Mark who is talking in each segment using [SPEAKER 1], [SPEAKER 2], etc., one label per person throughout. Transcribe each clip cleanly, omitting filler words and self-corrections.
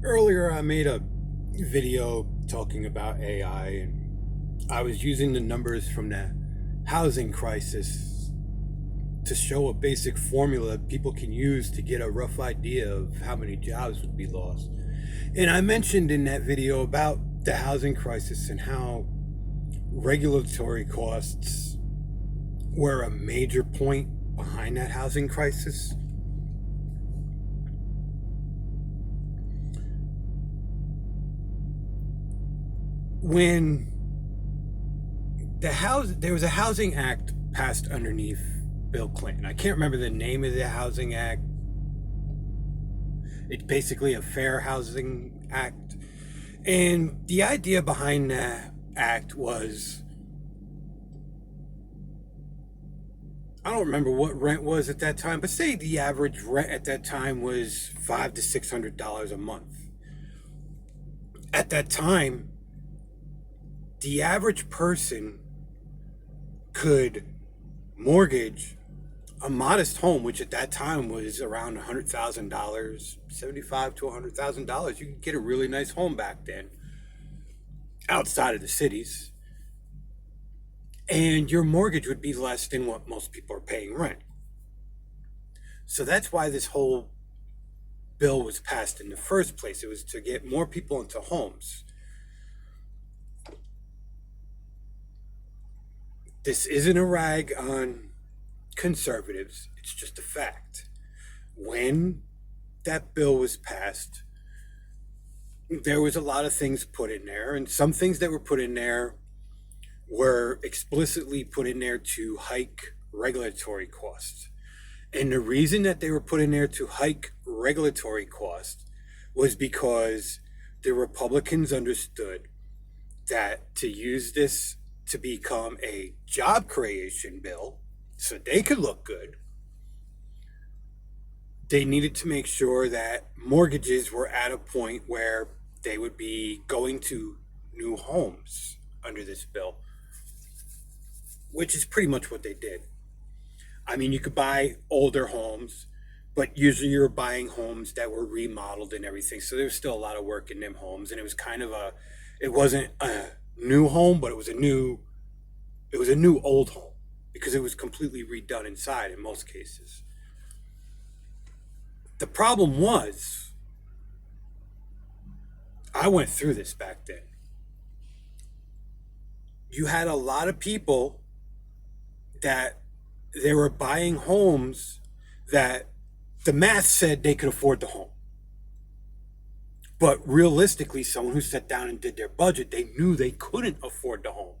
[SPEAKER 1] Earlier, I made a video talking about AI, and I was using the numbers from the housing crisis to show a basic formula people can use to get a rough idea of how many jobs would be lost. And I mentioned in that video about the housing crisis and how regulatory costs were a major point behind that housing crisis. When there was a housing act passed underneath Bill Clinton. I can't remember the name of the housing act. It's basically a fair housing act. And the idea behind that act was, I don't remember what rent was at that time, but say the average rent at that time was $500 to $600 a month. At that time, the average person could mortgage a modest home, which at that time was around $100,000, $75,000 to $100,000. You could get a really nice home back then, outside of the cities, and your mortgage would be less than what most people are paying rent. So that's why this whole bill was passed in the first place. It was to get more people into homes. This isn't a rag on conservatives, it's just a fact. When that bill was passed, there was a lot of things put in there, and some things that were put in there were explicitly put in there to hike regulatory costs. And the reason that they were put in there to hike regulatory costs was because the Republicans understood that to use this to become a job creation bill so they could look good, they needed to make sure that mortgages were at a point where they would be going to new homes under this bill, which is pretty much what they did. I mean, you could buy older homes, but usually you're buying homes that were remodeled and everything. So there's still a lot of work in them homes, and it was kind of it wasn't a new home, but it was a new old home because it was completely redone inside in most cases. The problem was, I went through this back then. You had a lot of people that they were buying homes that the math said they could afford the home. But realistically, someone who sat down and did their budget, they knew they couldn't afford the home.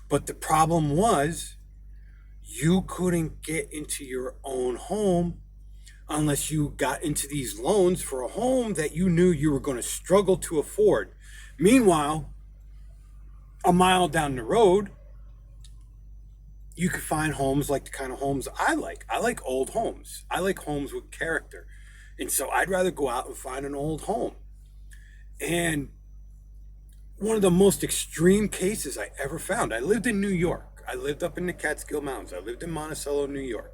[SPEAKER 1] But the problem was, you couldn't get into your own home unless you got into these loans for a home that you knew you were going to struggle to afford. Meanwhile, a mile down the road, you could find homes like the kind of homes I like. I like old homes. I like homes with character. And so I'd rather go out and find an old home. And one of the most extreme cases I ever found, I lived in New York. I lived up in the Catskill Mountains. I lived in Monticello, New York.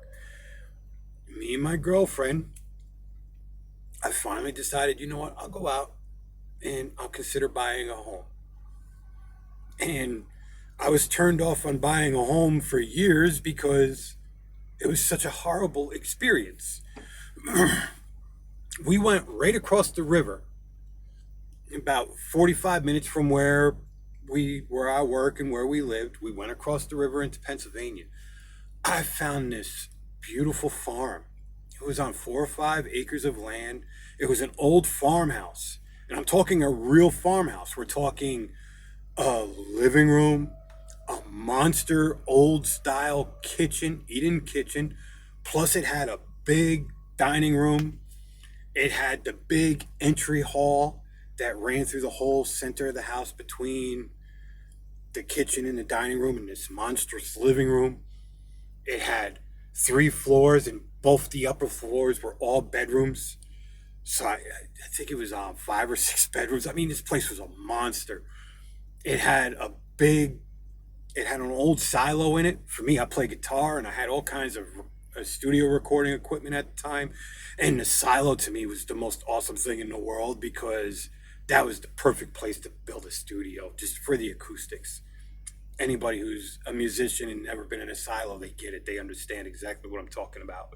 [SPEAKER 1] Me and my girlfriend, I finally decided, you know what, I'll go out and I'll consider buying a home. And I was turned off on buying a home for years because it was such a horrible experience. We went right across the river, about 45 minutes from where I work and where we lived. We went across the river into Pennsylvania. I found this beautiful farm. It was on 4 or 5 acres of land. It was an old farmhouse. And I'm talking a real farmhouse. We're talking a living room, a monster old style kitchen, eat-in kitchen. Plus it had a big dining room. It had the big entry hall that ran through the whole center of the house between the kitchen and the dining room and this monstrous living room. It had 3 floors, and both the upper floors were all bedrooms. So I think it was 5 or 6 bedrooms. I mean, this place was a monster. It had an old silo in it. For me, I play guitar, and I had all kinds of studio recording equipment at the time, and the silo to me was the most awesome thing in the world because that was the perfect place to build a studio just for the acoustics. Anybody who's a musician and never been in a silo, they get it. They understand exactly what I'm talking about.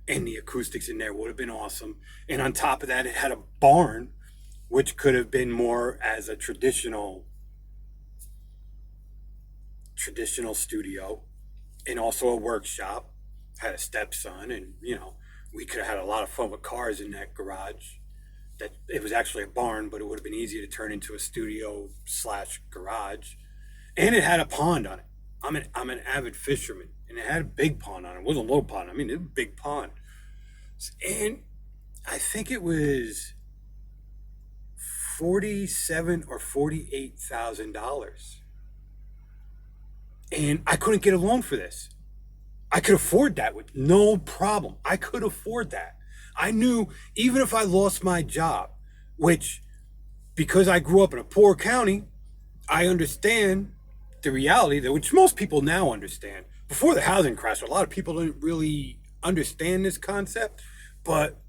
[SPEAKER 1] And the acoustics in there would have been awesome. And on top of that, it had a barn, which could have been more as a traditional studio, and also a workshop. Had a stepson, and we could have had a lot of fun with cars in that garage. That it was actually a barn, but it would have been easy to turn into a studio slash garage. And it had a pond on it. I'm an avid fisherman, and it had a big pond on it. It wasn't a little pond. I mean, it was a big pond. And I think it was $47,000 or $48,000, and I couldn't get a loan for this. I could afford that with no problem. I could afford that. I knew even if I lost my job, which because I grew up in a poor county, I understand the reality that which most people now understand. Before the housing crash, a lot of people didn't really understand this concept, but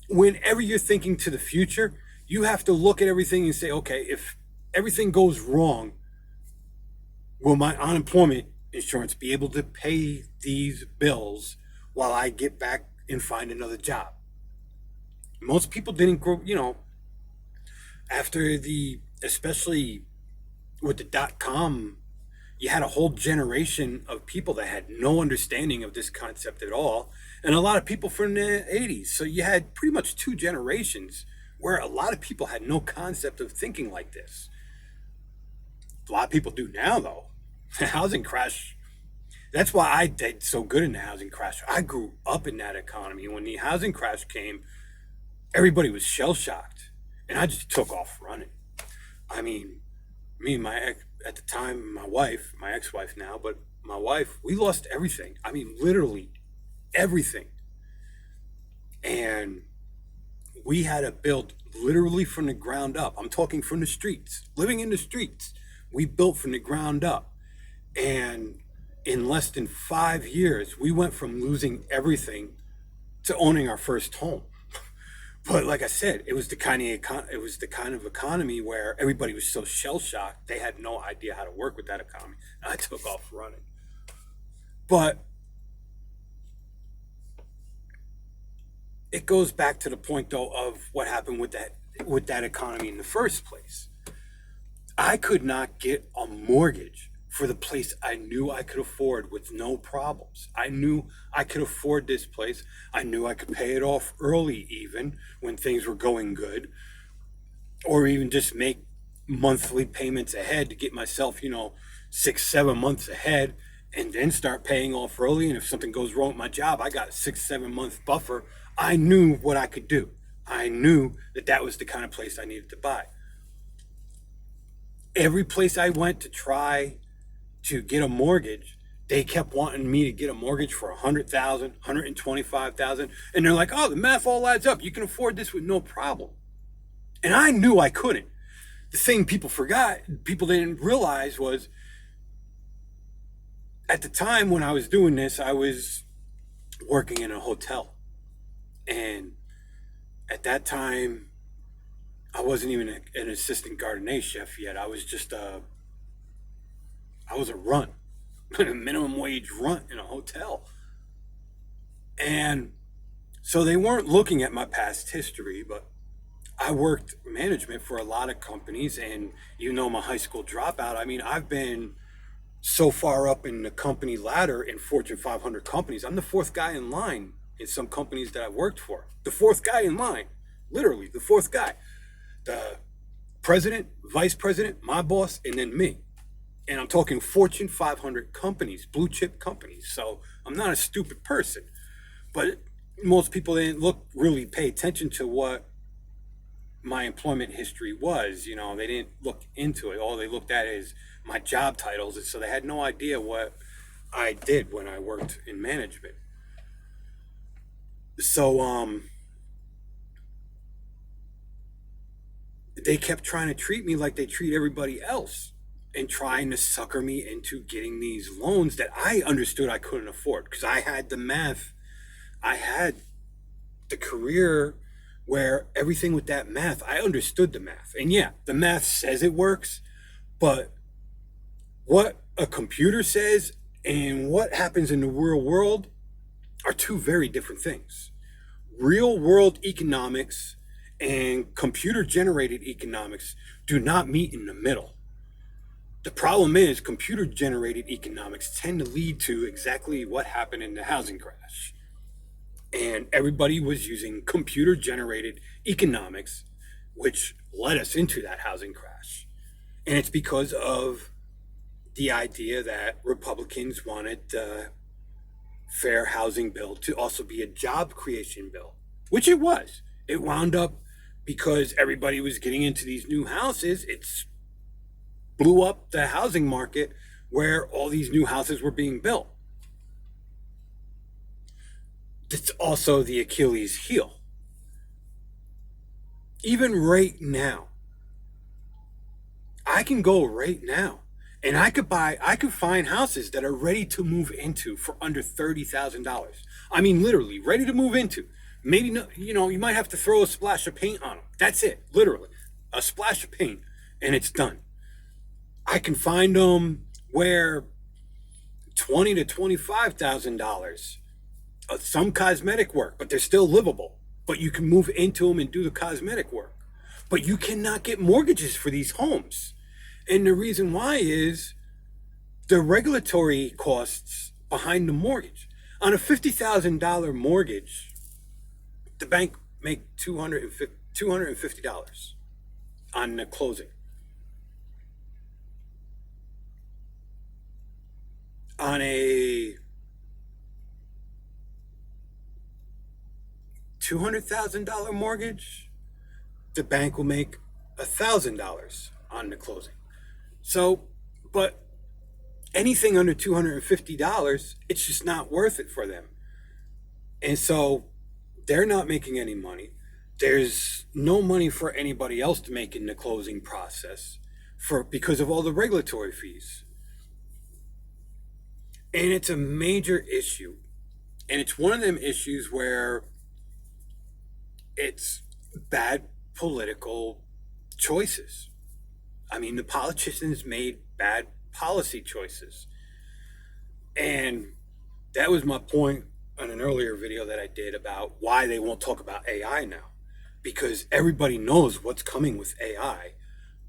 [SPEAKER 1] whenever you're thinking to the future, you have to look at everything and say, okay, if everything goes wrong, will my unemployment insurance be able to pay these bills while I get back and find another job? Most people didn't grow, after especially with the .com, you had a whole generation of people that had no understanding of this concept at all, and a lot of people from the 80s. So you had pretty much two generations where a lot of people had no concept of thinking like this. A lot of people do now, though. The housing crash, that's why I did so good in the housing crash. I grew up in that economy. When the housing crash came, everybody was shell-shocked, and I just took off running. I mean, me and at the time, my ex-wife now, but my wife, we lost everything. I mean, literally everything. And we had to build literally from the ground up. I'm talking from the streets, living in the streets. We built from the ground up. And in less than 5 years, we went from losing everything to owning our first home. But like I said, it was the kind of economy where everybody was so shell shocked they had no idea how to work with that economy. And I took off running. But it goes back to the point though of what happened with that economy in the first place. I could not get a mortgage for the place I knew I could afford with no problems. I knew I could afford this place. I knew I could pay it off early even when things were going good, or even just make monthly payments ahead to get myself, 6-7 months ahead, and then start paying off early. And if something goes wrong with my job, I got a 6-7 month buffer. I knew what I could do. I knew that was the kind of place I needed to buy. Every place I went to try to get a mortgage, they kept wanting me to get a mortgage for $100,000, $125,000, and they're like, "Oh, the math all adds up. You can afford this with no problem." And I knew I couldn't. The thing people didn't realize was, at the time when I was doing this, I was working in a hotel, and at that time, I wasn't even an assistant Gardonnay chef yet. I was just I was a runt, a minimum wage runt in a hotel. And so they weren't looking at my past history, but I worked management for a lot of companies. And even though I'm a high school dropout, I mean, I've been so far up in the company ladder in Fortune 500 companies. I'm the fourth guy in line in some companies that I've worked for. The fourth guy in line, literally the fourth guy. The president, vice president, my boss, and then me. And I'm talking Fortune 500 companies, blue chip companies. So I'm not a stupid person, but most people didn't really pay attention to what my employment history was. They didn't look into it. All they looked at is my job titles. And so they had no idea what I did when I worked in management. So, they kept trying to treat me like they treat everybody else. and trying to sucker me into getting these loans that I understood I couldn't afford because I had the math. I had the career where everything with that math, I understood the math. And yeah, the math says it works, but what a computer says and what happens in the real world are two very different things. Real world economics and computer generated economics do not meet in the middle. The problem is computer generated economics tend to lead to exactly what happened in the housing crash. And everybody was using computer generated economics, which led us into that housing crash. And it's because of the idea that Republicans wanted the fair housing bill to also be a job creation bill, which it was. It wound up because everybody was getting into these new houses. It's blew up the housing market where all these new houses were being built. It's also the Achilles heel. Even right now, I can go right now and I could find houses that are ready to move into for under $30,000. I mean, literally ready to move into. Maybe, no, you might have to throw a splash of paint on them. That's it, literally. A splash of paint and it's done. I can find them where $20,000 to $25,000, some cosmetic work, but they're still livable. But you can move into them and do the cosmetic work. But you cannot get mortgages for these homes. And the reason why is the regulatory costs behind the mortgage. On a $50,000 mortgage, the bank make $250 on the closing. On a $200,000 mortgage, the bank will make $1,000 on the closing. So, but anything under $250, it's just not worth it for them. And so they're not making any money. There's no money for anybody else to make in the closing process because of all the regulatory fees. And it's a major issue. And it's one of them issues where it's bad political choices. I mean, the politicians made bad policy choices. And that was my point on an earlier video that I did about why they won't talk about AI now. Because everybody knows what's coming with AI,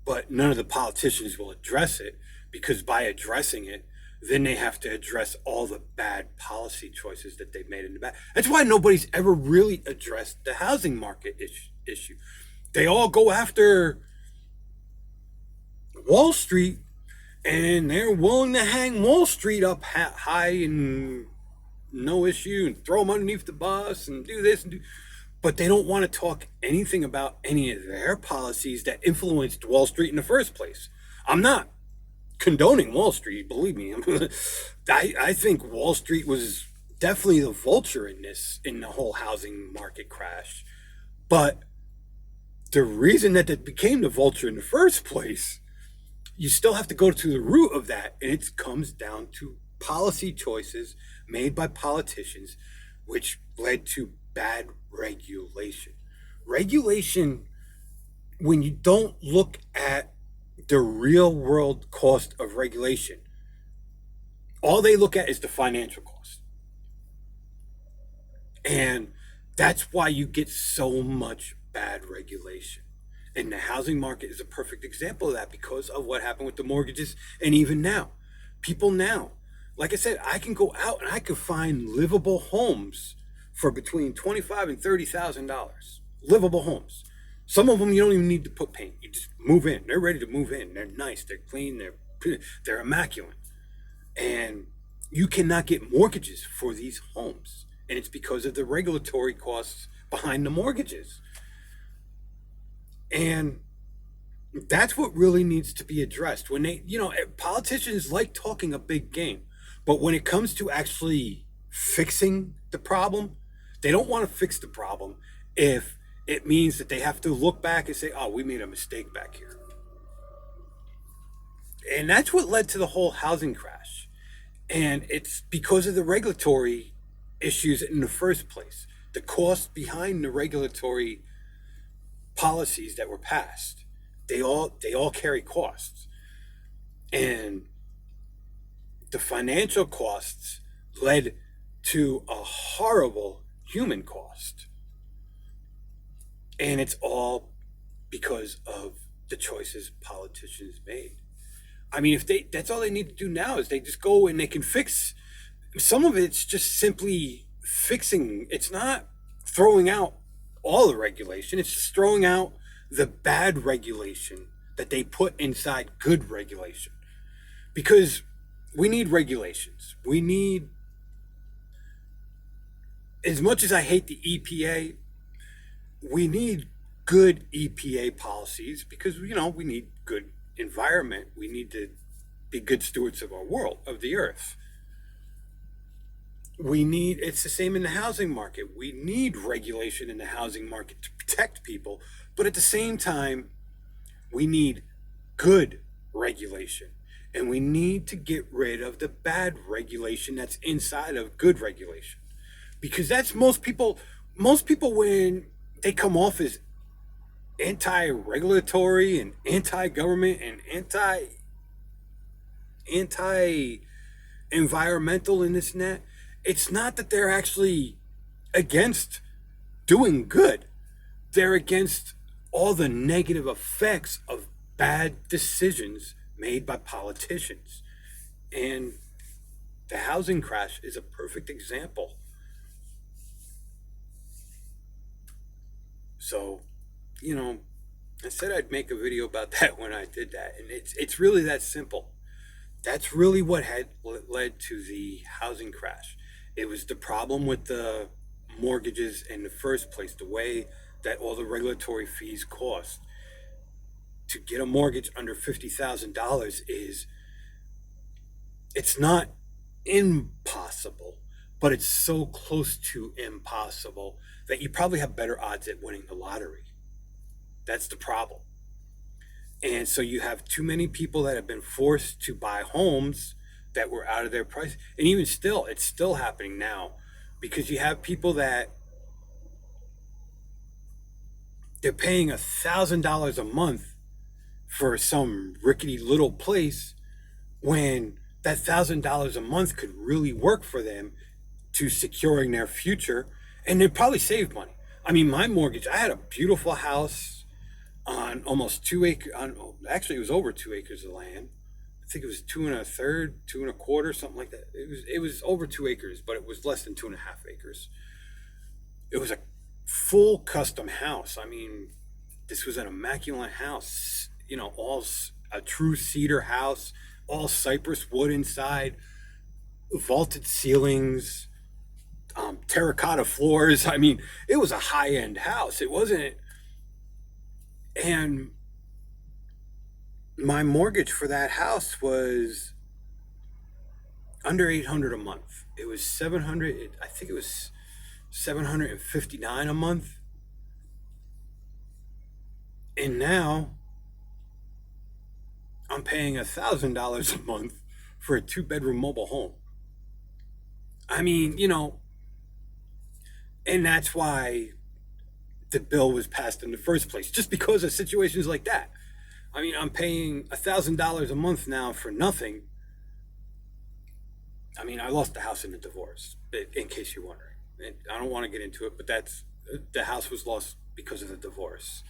[SPEAKER 1] but none of the politicians will address it, because by addressing it, then they have to address all the bad policy choices that they've made in the back. That's why nobody's ever really addressed the housing market issue. They all go after Wall Street, and they're willing to hang Wall Street up high and no issue and throw them underneath the bus and do this and do. But they don't want to talk anything about any of their policies that influenced Wall Street in the first place. I'm not condoning Wall Street, believe me. I think Wall Street was definitely the vulture in the whole housing market crash. But the reason that it became the vulture in the first place, you still have to go to the root of that, and it comes down to policy choices made by politicians, which led to bad regulation. Regulation, when you don't look at the real world cost of regulation, all they look at is the financial cost. And that's why you get so much bad regulation. And the housing market is a perfect example of that because of what happened with the mortgages. And even now, people now, like I said, I can go out and I can find livable homes for between $25,000 and $30,000. Livable homes. Some of them you don't even need to put paint. You just move in. They're ready to move in. They're nice. They're clean. They're immaculate. And you cannot get mortgages for these homes. And it's because of the regulatory costs behind the mortgages. And that's what really needs to be addressed. When politicians like talking a big game, but when it comes to actually fixing the problem, they don't want to fix the problem if it means that they have to look back and say, oh, we made a mistake back here. And that's what led to the whole housing crash. And it's because of the regulatory issues in the first place, the cost behind the regulatory policies that were passed. They all carry costs. And the financial costs led to a horrible human cost. And it's all because of the choices politicians made. I mean, if that's all they need to do now is they just go and they can fix some of it's just simply fixing. It's not throwing out all the regulation, it's just throwing out the bad regulation that they put inside good regulation. Because we need regulations. We need, as much as I hate the EPA, we need good EPA policies because, we need good environment. We need to be good stewards of our world, of the earth. It's the same in the housing market. We need regulation in the housing market to protect people, but at the same time, we need good regulation. And we need to get rid of the bad regulation that's inside of good regulation. Because that's most people when they come off as anti-regulatory and anti-government and anti-environmental and this and that, it's not that they're actually against doing good. They're against all the negative effects of bad decisions made by politicians. And the housing crash is a perfect example. So, I said I'd make a video about that when I did that. And it's really that simple. That's really what had led to the housing crash. It was the problem with the mortgages in the first place, the way that all the regulatory fees cost. To get a mortgage under $50,000 it's not impossible, but it's so close to impossible that you probably have better odds at winning the lottery. That's the problem. And so you have too many people that have been forced to buy homes that were out of their price. And even still, it's still happening now because you have people that they're paying $1,000 a month for some rickety little place when that $1,000 a month could really work for them to securing their future, and they'd probably save money. I mean, my mortgage, I had a beautiful house on almost 2 acres. Actually, it was over 2 acres of land. I think it was 2 1/3, 2 1/4, something like that. It was over 2 acres, but it was less than 2.5 acres. It was a full custom house. I mean, this was an immaculate house. All a true cedar house, all cypress wood inside, vaulted ceilings, terracotta floors. I mean, it was a high-end house. It wasn't. And my mortgage for that house was under $800 a month. It was 700. I think it was 759 a month. And now I'm paying $1,000 a month for a 2-bedroom mobile home. I mean, and that's why the bill was passed in the first place, just because of situations like that. I mean, I'm paying $1,000 a month now for nothing. I mean, I lost the house in a divorce, in case you're wondering. And I don't want to get into it, but the house was lost because of the divorce.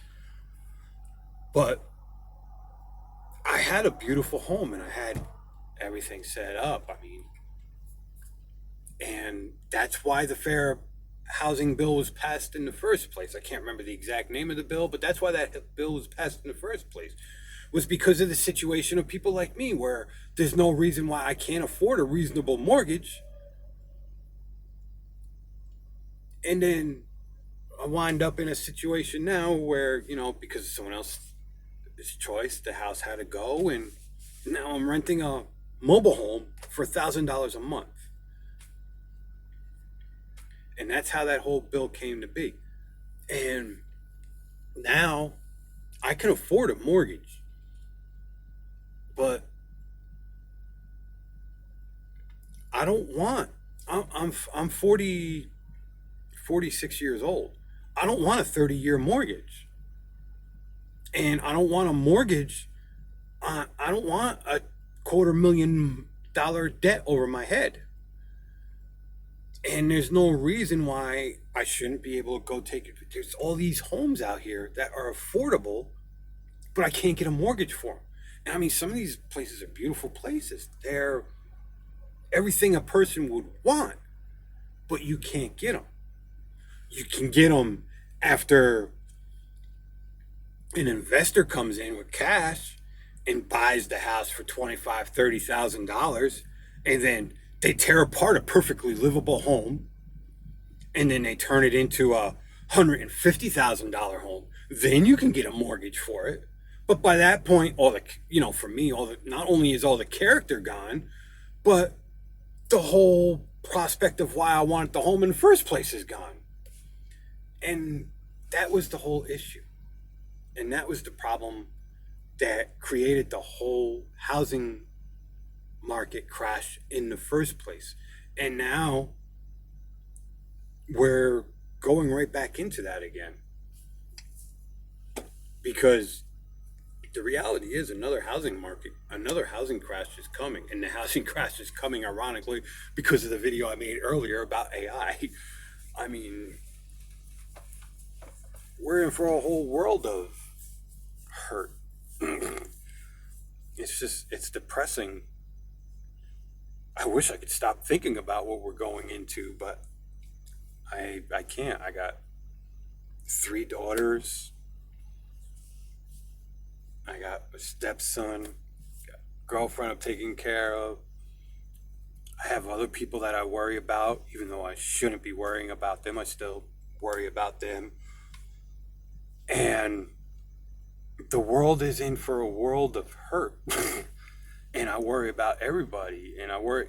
[SPEAKER 1] But I had a beautiful home and I had everything set up. I mean, and that's why the fair housing bill was passed in the first place. I can't remember the exact name of the bill, but that's why that bill was passed in the first place, was because of the situation of people like me where there's no reason why I can't afford a reasonable mortgage. And then I wind up in a situation now where, because of someone else's choice, the house had to go, and now I'm renting a mobile home for $1,000 a month. And that's how that whole bill came to be. And now I can afford a mortgage, but I don't want. I'm 40, 46 years old. I don't want a 30-year mortgage, and I don't want a mortgage. I don't want a $250,000 debt over my head. And there's no reason why I shouldn't be able to go take it. There's all these homes out here that are affordable, but I can't get a mortgage for them. And I mean, some of these places are beautiful places. They're everything a person would want, but you can't get them. You can get them after an investor comes in with cash and buys the house for $25,000, $30,000, and then they tear apart a perfectly livable home, and then they turn it into a $150,000 home. Then you can get a mortgage for it. But by that point, for me, not only is all the character gone, but the whole prospect of why I wanted the home in the first place is gone. And that was the whole issue. And that was the problem that created the whole housing market crash in the first place. And now we're going right back into that again. Because the reality is another housing crash is coming. And the housing crash is coming ironically because of the video I made earlier about AI. I mean, we're in for a whole world of hurt. It's depressing. I wish I could stop thinking about what we're going into, but I can't. I got 3 daughters. I got a stepson, got a girlfriend I'm taking care of. I have other people that I worry about, even though I shouldn't be worrying about them. I still worry about them. And the world is in for a world of hurt. And I worry about everybody, and I worry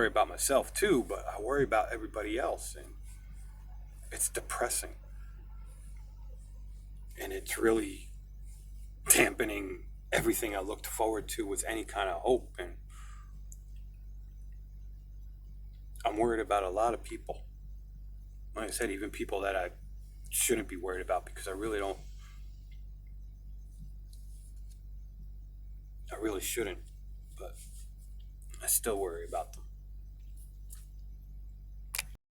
[SPEAKER 1] about myself too, but I worry about everybody else, and it's depressing. And it's really dampening everything I looked forward to with any kind of hope. And I'm worried about a lot of people. Like I said, even people that I shouldn't be worried about, because I really shouldn't, but I still worry about them.